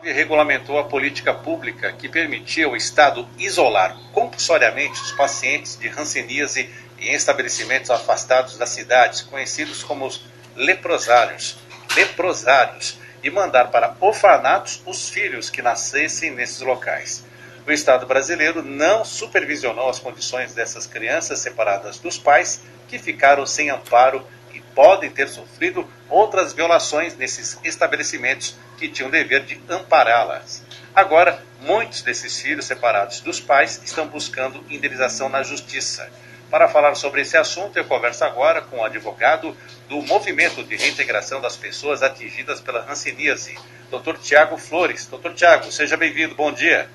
Regulamentou a política pública que permitia o Estado isolar compulsoriamente os pacientes de hanseníase em estabelecimentos afastados das cidades, conhecidos como os leprosários, e mandar para orfanatos os filhos que nascessem nesses locais. O Estado brasileiro não supervisionou as condições dessas crianças separadas dos pais, que ficaram sem amparo e podem ter sofrido outras violações nesses estabelecimentos que tinham o dever de ampará-las. Agora, muitos desses filhos separados dos pais estão buscando indenização na justiça. Para falar sobre esse assunto, eu converso agora com o advogado do Movimento de Reintegração das Pessoas Atingidas pela Hanseníase, Dr. Tiago Flores. Dr. Tiago, seja bem-vindo, bom dia.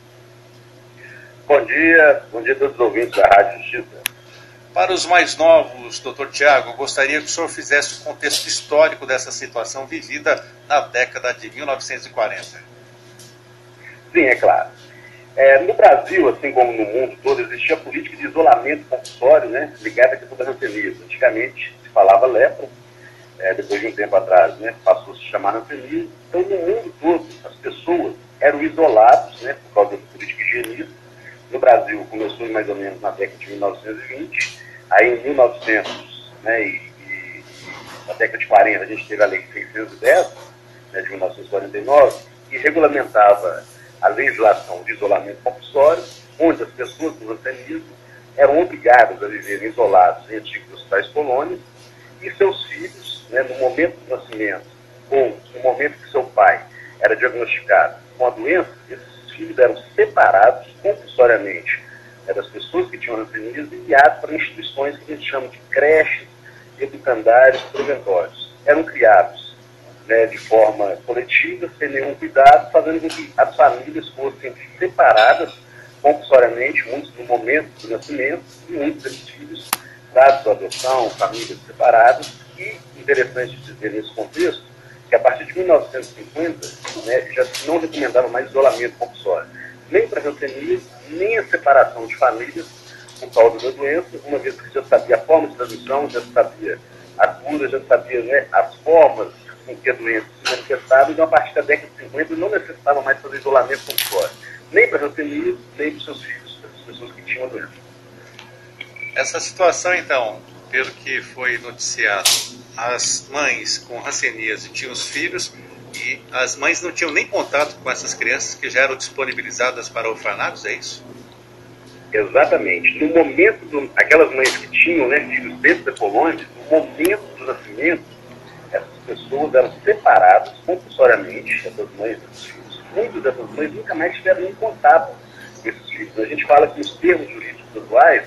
Bom dia a todos os ouvintes da Rádio Justiça. Para os mais novos, Dr. Tiago, eu gostaria que o senhor fizesse o contexto histórico dessa situação vivida na década de 1940. Sim, é claro. No Brasil, assim como no mundo todo, existia a política de isolamento compulsório, né, ligada à questão da hanseníase. Antigamente se falava lepra, depois de um tempo atrás, né, passou a se chamar hanseníase. Então, no mundo todo, as pessoas eram isoladas, né, por causa da política higienista. No Brasil, começou mais ou menos na década de 1920, aí em 1900, né, e na década de 40, a gente teve a Lei 610, né, de 1949, que regulamentava a legislação de isolamento compulsório, onde as pessoas com hanseníase eram obrigadas a viver isoladas em antigos hospitais colônias, e seus filhos, né, no momento do nascimento, ou no momento que seu pai era diagnosticado com a doença, esses filhos eram separados compulsoriamente das pessoas que tinham hanseníase e enviados para instituições que a gente chama de creches, educandários, preventórios. Eram criados, né, de forma coletiva, sem nenhum cuidado, fazendo com que as famílias fossem separadas compulsoriamente, muitos no momento do nascimento, e muitos desses filhos dados à adoção, famílias separadas. E interessante dizer nesse contexto que a partir de 1950, né, já não recomendava mais isolamento compulsório, nem para hanseníase, nem a separação de famílias por causa da doença, uma vez que já sabia a forma de transmissão, já sabia a cura, já sabia, né, as formas com que a doença se manifestava. Então, a partir da década de 50, não necessitava mais fazer isolamento compulsório, nem para hanseníase, nem para os seus filhos, para as pessoas que tinham a doença. Essa situação, então, pelo que foi noticiado, as mães com hanseníase tinham os filhos e as mães não tinham nem contato com essas crianças que já eram disponibilizadas para orfanatos, é isso? Exatamente. No momento, aquelas mães que tinham, né, filhos dentro da colônia, no momento do nascimento, essas pessoas eram separadas compulsoriamente, essas mães desses filhos. Muitas dessas mães nunca mais tiveram nenhum contato com esses filhos. A gente fala que nos termos jurídicos atuais,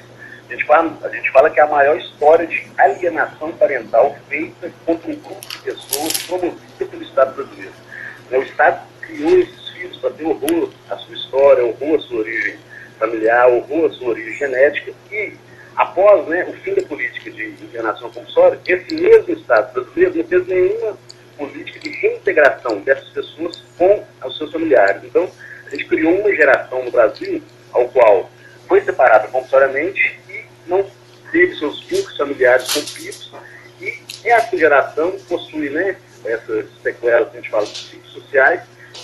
a gente fala que é a maior história de alienação parental feita contra um grupo de pessoas promovida pelo Estado brasileiro. O Estado criou esses filhos para ter horror à sua história, horror à sua origem familiar, horror à sua origem genética, e após, né, o fim da política de alienação compulsória, esse mesmo Estado brasileiro não fez nenhuma política de reintegração dessas pessoas com os seus familiares. Então, a gente criou uma geração no Brasil ao qual foi separada compulsoriamente e não teve seus vínculos familiares cumpridos, e essa geração possui, né, essas sequelas que a gente fala de psicossociais,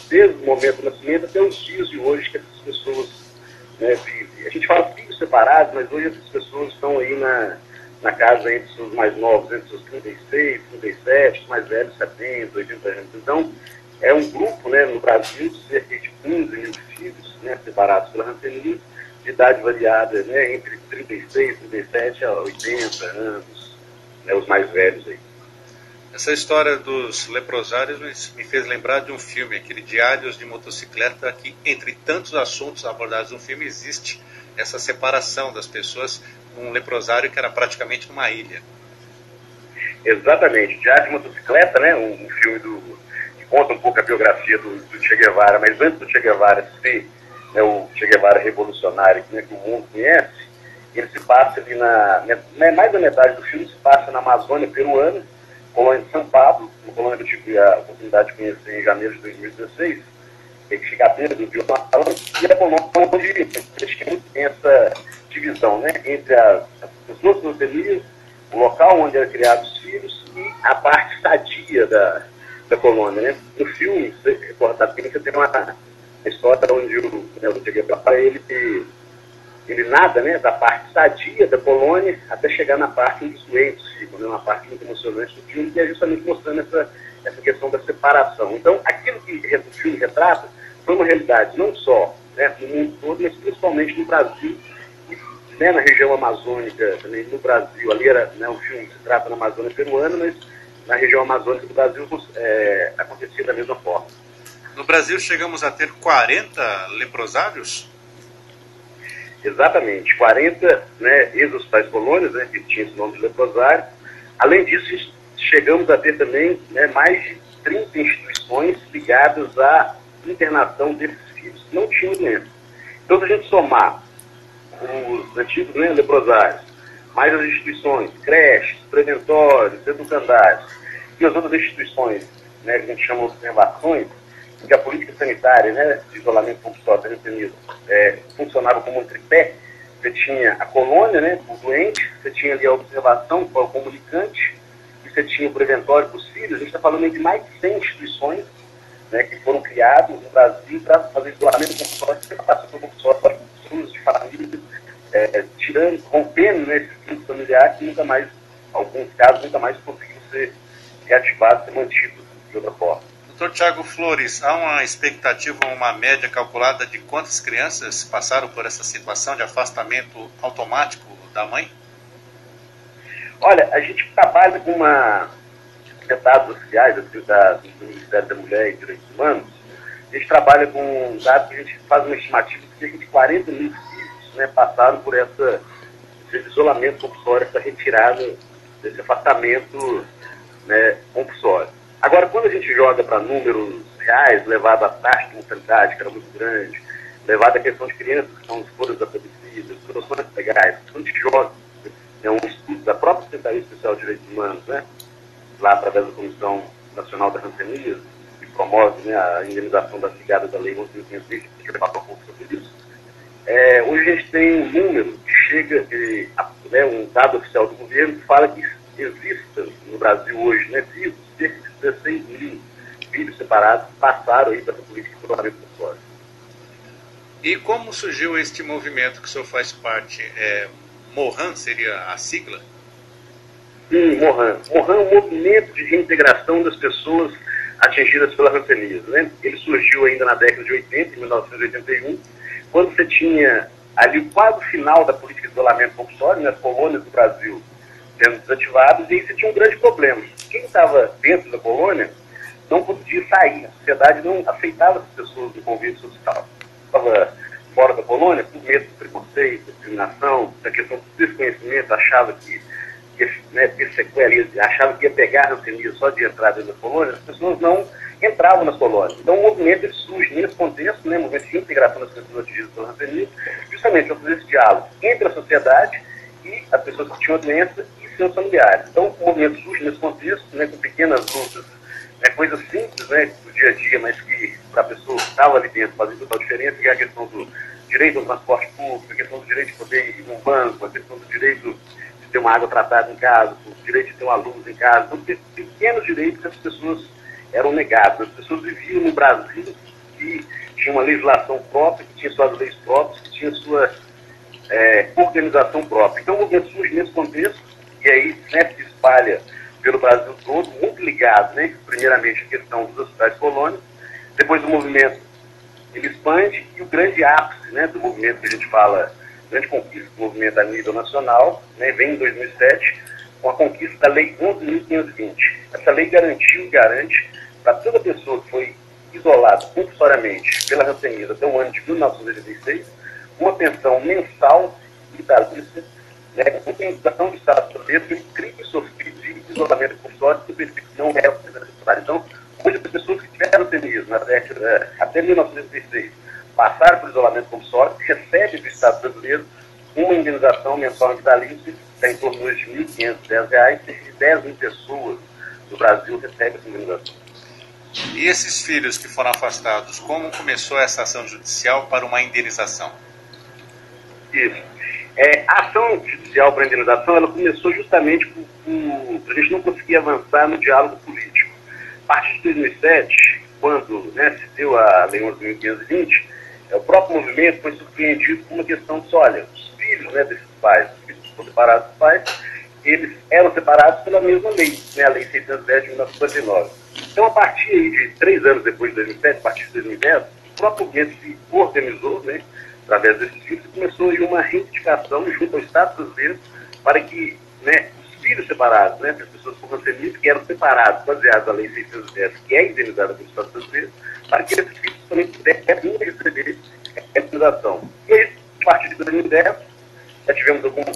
desde o momento do nascimento até os dias de hoje que essas pessoas, né, vivem. A gente fala filhos separados, mas hoje essas pessoas estão aí na casa entre os mais novos, entre os 36, 37, os mais velhos, 70, 80 anos. Então, é um grupo, né, no Brasil de cerca de 15 mil filhos, né, separados pela hanseníase, de idade variada, né, entre 36, 37 a 80 anos, né, os mais velhos aí. Essa história dos leprosários me fez lembrar de um filme, aquele Diários de Motocicleta, que entre tantos assuntos abordados no filme existe essa separação das pessoas com um leprosário que era praticamente numa ilha. Exatamente, Diário de Motocicleta, né, um filme que conta um pouco a biografia do Che Guevara, mas antes do Che Guevara ser, né, o Che Guevara revolucionário, né, que o mundo conhece, ele se passa ali mais da metade do filme se passa na Amazônia peruana, colônia de São Pablo, uma colônia que eu tive a oportunidade de conhecer em janeiro de 2016, que fica à beira do Rio Amazonas, e a colônia onde eles tinham essa divisão, né, entre as pessoas que não teriam, o local onde eram criados os filhos e a parte sadia da colônia, né? No filme, você recordar bem, você tem uma história onde o Che Guevara, ele nada, né, da parte sadia da colônia até chegar na parte onde os doentes ficam, né, uma parte muito emocionante do filme, que é justamente mostrando essa questão da separação. Então, aquilo que o filme retrata foi uma realidade não só, né, no mundo todo, mas principalmente no Brasil, e, né, na região amazônica, também no Brasil. Ali era, né, o filme se trata na Amazônia peruana, mas na região amazônica do Brasil acontecia da mesma forma. No Brasil chegamos a ter 40 leprosários? Exatamente, 40, né, ex-hospitais colônias, né, que tinha esse nome de leprosário. Além disso, chegamos a ter também, né, mais de 30 instituições ligadas à internação desses filhos que não tinham doença. Então, se a gente somar os antigos, né, leprosários, mais as instituições, creches, preventórios, educandários, e as outras instituições, né, que a gente chama de observações, que a política sanitária, né, de isolamento compulsório funcionava como um tripé. Você tinha a colônia, né, o doente, você tinha ali a observação, o comunicante, e você tinha o preventório para os filhos. A gente está falando de mais de 100 instituições, né, que foram criadas no Brasil para fazer isolamento compulsório, separação compulsória, de família, rompendo, né, esses vínculos familiares que nunca mais, em alguns casos, nunca mais conseguiram ser reativados, ser mantidos de outra forma. Dr. Tiago Flores, há uma expectativa, uma média calculada de quantas crianças passaram por essa situação de afastamento automático da mãe? Olha, a gente trabalha com dados oficiais do Ministério da Mulher e Direitos Humanos. A gente trabalha com dados que a gente faz uma estimativa de cerca de 40 mil filhos, né, passaram por esse isolamento compulsório, essa retirada desse afastamento, né, compulsório. Agora, quando a gente joga para números reais, levado à taxa de mortalidade, que era muito grande, levado à questão de crianças que são foram desaparecidas, situações legais, quando a gente joga, um estudo da própria Secretaria Especial de Direitos Humanos, né, lá através da Comissão Nacional da Hanseníase, que promove, né, a indenização das ligadas da Lei 11.520, que vai falar um pouco sobre isso. Hoje a gente tem um número que chega, um dado oficial do governo que fala que exista no Brasil hoje, né, vivos, cerca de 16 mil filhos separados passaram aí para essa política de isolamento compulsório. E como surgiu este movimento que o senhor faz parte? MOHAN seria a sigla? Sim, MOHAN. MOHAN é um movimento de reintegração das pessoas atingidas pela hanseníase, né? Ele surgiu ainda na década de 80, em 1981, quando você tinha ali quase o final da política de isolamento compulsório, nas colônias do Brasil sendo desativadas, e aí você tinha um grande problema. Quem estava dentro da colônia não podia sair, a sociedade não aceitava as pessoas do convívio social. Estava fora da colônia, por medo do preconceito, da discriminação, da questão do desconhecimento, achava que ter sequela, achava que ia pegar a hanseníase só de entrar dentro da colônia, as pessoas não entravam nas colônias. Então o movimento ele surge nesse contexto, né, o movimento de integração das pessoas atingidas pela hanseníase, justamente para fazer esse diálogo entre a sociedade e as pessoas que tinham a doença e seus familiares. Então o movimento surge nesse contexto, né, com pequenas lutas, coisas simples, né, do dia a dia, mas que para a pessoa que estava ali dentro fazia total diferença, que é a questão do direito ao transporte público, a questão do direito de poder ir num banco, a questão do direito de ter uma água tratada em casa, o direito de ter uma luz em casa. Então, pequenos direitos que as pessoas eram negadas. As pessoas viviam no Brasil que tinha uma legislação própria, que tinha suas leis próprias, que tinha sua organização própria. Então o movimento surge nesse contexto, e aí sempre se espalha pelo Brasil todo, muito ligado, né, primeiramente à questão dos hospitais colônias, depois o movimento ele expande, e o grande ápice, né, do movimento que a gente fala, grande conquista do movimento a nível nacional, né, vem em 2007, com a conquista da Lei 11.520. Essa lei garantiu e garante para toda pessoa que foi isolada compulsoriamente pela hanseníase até o ano de 1986, uma pensão mensal vitalícia, né, com indenização do Estado brasileiro pelo crime sofrido de isolamento compulsório que não é necessário. Então, hoje as pessoas que tiveram hanseníase na década até 1986 passaram por isolamento compulsório, recebem do Estado brasileiro uma indenização mensal vitalícia, está em torno de R$ 1.510, cerca de 10 mil pessoas do Brasil recebem essa indenização. E esses filhos que foram afastados, como começou essa ação judicial para uma indenização? Isso. A ação judicial para a indenização, ela começou justamente por a gente não conseguir avançar no diálogo político. partir de 2007, quando, né, se deu a Lei 11.520, o próprio movimento foi surpreendido com uma questão de, olha, os filhos, né, desses pais, os filhos que foram separados dos pais, eles eram separados pela mesma lei, né, a Lei 610 de 1959. Então, a partir aí de 3 anos depois de 2007, a partir de 2010, o próprio movimento se organizou, né, através desses filhos, e começou aí uma reivindicação junto ao Estado brasileiro para que, né, os filhos separados, né, as pessoas com rancenias que eram separados, baseados na Lei 610, que é indenizada pelo Estado brasileiro, para que esses filhos também pudessem receber a indenização. E aí, a partir de 2010, já tivemos alguns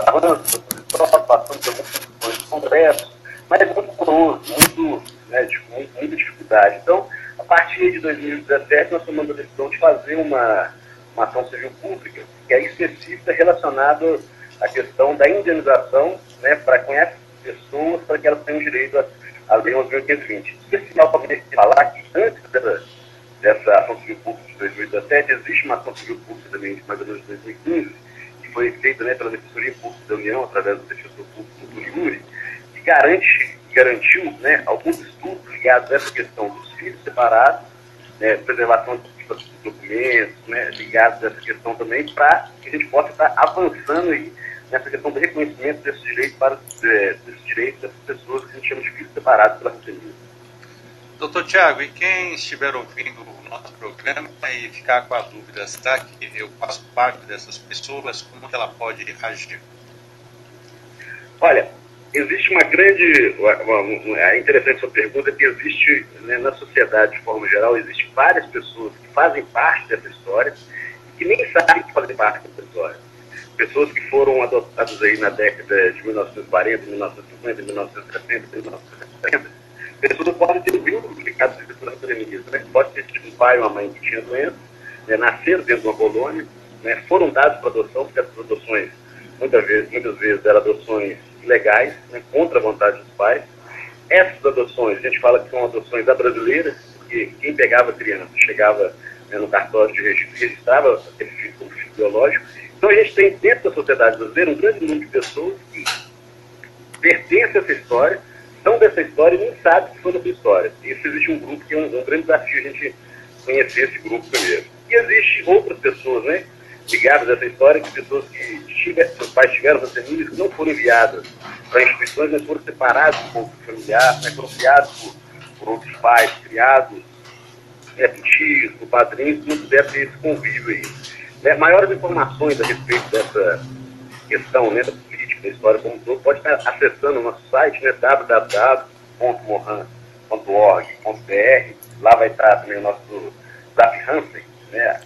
avanços, passamos por algumas questões de congresso, mas é muito poroso, muita dificuldade. Então, a partir de 2017, nós tomamos a decisão de fazer uma ação civil pública, que é específica relacionada à questão da indenização, né, para com essas pessoas, para que elas tenham direito à Lei 11.520. Especial para falar que antes dessa ação civil pública de 2017, existe uma ação civil pública também de mais ou menos de 2015, que foi feita, né, pela Defensoria Pública da União, através do defensor público do Yuri, que garantiu, né, alguns estudos ligados a essa questão dos filhos separados, né, preservação de documentos, né, ligados a essa questão também, para que a gente possa estar avançando aí nessa questão do reconhecimento desses direitos dessas pessoas que a gente chama de filhos separados pela rancenia. Doutor Tiago, e quem estiver ouvindo o nosso programa e ficar com a dúvida, será que eu faço parte dessas pessoas, como que ela pode agir? Olha, existe uma grande... É interessante sua pergunta, que existe, né, na sociedade de forma geral, existe várias pessoas que fazem parte dessa história e que nem sabem que fazem parte dessa história. Pessoas que foram adotadas aí na década de 1940, 1950, 1960, 1970, pessoas podem ter vínculos ligados a essas pandemias, né? Pode ter sido um pai ou uma mãe que tinha doença, né, nasceram dentro de uma colônia, né, foram dados para adoção, porque essas adoções, muitas vezes eram adoções ilegais, né, contra a vontade dos pais. Essas adoções, a gente fala que são adoções à brasileira, porque quem pegava a criança chegava, né, no cartório de registro, registrava aquele filho como filho biológico. Então a gente tem dentro da sociedade brasileira um grande número de pessoas que pertencem a essa história, são dessa história e nem sabem que foi dessa história. Isso existe um grupo que é um grande desafio a gente conhecer esse grupo primeiro. E existe outras pessoas, né, ligadas a essa história, que pessoas que seus pais tiveram rancenias, que não foram enviadas para instituições, mas foram separados do convívio familiar, né, foram criados por outros pais, criados, né, por tios, por padrinhos, que não puderam ter esse convívio aí. Né, maiores informações a respeito dessa questão, né, da política, da história como um todo, pode estar acessando o nosso site, né, www.mohan.org.br. Lá vai estar também o nosso Zap Hansen, né,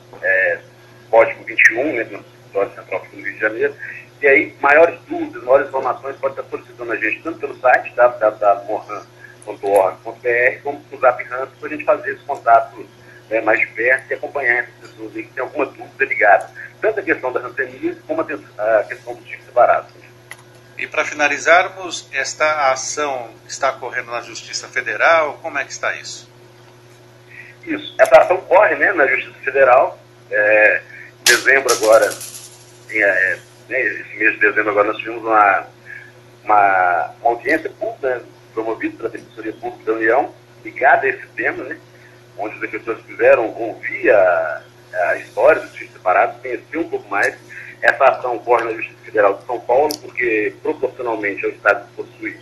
código 21, né, no Escritório Central do Rio de Janeiro. E aí, maiores dúvidas, maiores informações, pode estar solicitando a gente tanto pelo site www.mohan.org.br, como pelo Zap Hansen, para a gente fazer esse contato, né, mais de perto e acompanhar essas pessoas aí que têm alguma dúvida ligada, tanto a questão da rancenia como a questão dos filhos separados. E para finalizarmos, esta ação está correndo na Justiça Federal, como é que está isso? Isso, essa ação corre, né, na Justiça Federal. Em dezembro agora, né, esse mês de dezembro agora, nós tivemos uma audiência pública, né, promovida pela Defensoria Pública da União, ligada a esse tema, né, onde os defensores quiseram ouvir a história dos filhos separados, conhecer um pouco mais. Essa ação ocorre na Justiça Federal de São Paulo, porque proporcionalmente ao Estado que possui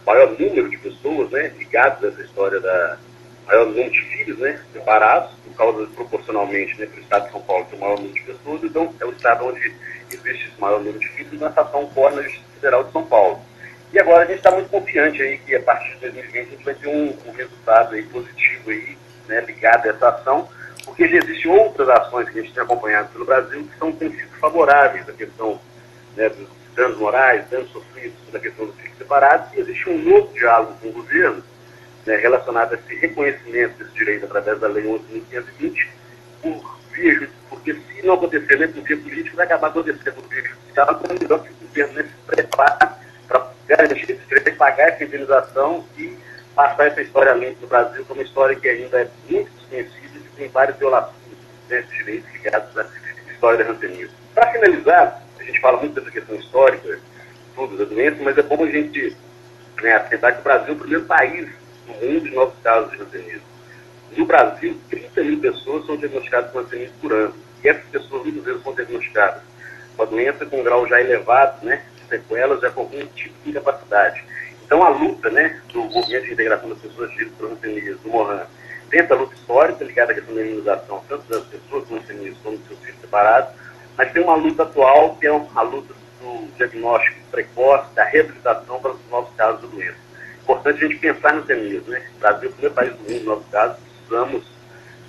maior número de pessoas, né, ligadas a essa história maior número de filhos, né, separados, por causa, proporcionalmente, né, para o Estado de São Paulo ter o maior número de pessoas, então é o Estado onde existe esse maior número de filhos, e essa ação ocorre na Justiça Federal de São Paulo. E agora a gente está muito confiante aí que a partir de 2020 a gente vai ter um resultado aí positivo aí, né, ligado a essa ação, porque já existem outras ações que a gente tem acompanhado pelo Brasil que têm sido favoráveis à questão, né, dos danos morais, danos sofridos pela questão dos filhos separados, e existe um novo diálogo com o governo, né, relacionado a esse reconhecimento desse direito através da Lei 11.520, porque se não acontecer, né, por via política, vai acabar acontecendo por via judicial, então é melhor que o governo, né, se prepare para garantir esse direito, pagar essa indenização e passar essa história além do Brasil, que é uma história que ainda é muito desconhecida e tem várias violações desses direitos ligados à história da rancenia. Para finalizar, a gente fala muito dessa questão histórica, tudo da doença, mas é bom a gente, né, aceitar que o Brasil é o primeiro país no mundo de novos casos de hanseníase. No Brasil, 30 mil pessoas são diagnosticadas com hanseníase por ano. E essas pessoas muitas vezes são diagnosticadas com a doença com um grau já elevado, né, de sequelas, já com algum tipo de incapacidade. Então a luta, né, do movimento de integração das pessoas vivas por hanseníase, do Mohan, tem essa luta histórica ligada à questão da imunização, tanto das pessoas com hanseníase como dos seus filhos separados, mas tem uma luta atual que é a luta do diagnóstico precoce, da reabilitação para os novos casos da doença. Importante a gente pensar no hanseníase, né? O Brasil é o primeiro país do mundo, novos casos, precisamos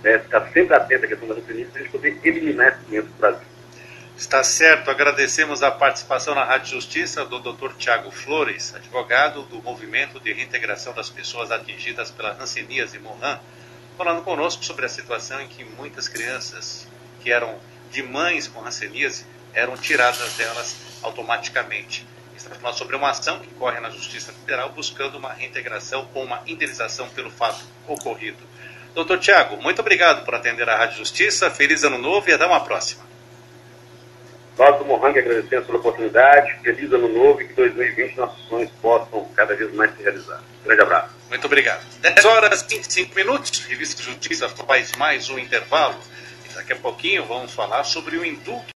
estar sempre atento à questão da hanseníase para a gente poder eliminar esse doença do Brasil. Está certo, agradecemos a participação na Rádio Justiça do Dr. Tiago Flores, advogado do Movimento de Reintegração das Pessoas Atingidas pela Hanseníase Mohan, falando conosco sobre a situação em que muitas crianças que eram de mães com hanseníase eram tiradas delas automaticamente. Estamos falando sobre uma ação que corre na Justiça Federal buscando uma reintegração ou uma indenização pelo fato ocorrido. Dr. Tiago, muito obrigado por atender a Rádio Justiça, feliz ano novo e até uma próxima. Nós do Mohan agradecemos pela oportunidade, feliz ano novo e que 2020 nossos sonhos possam cada vez mais se realizar. Grande abraço. Muito obrigado. 10 horas e 25 minutos, Revista Justiça faz mais um intervalo. E daqui a pouquinho vamos falar sobre o indulto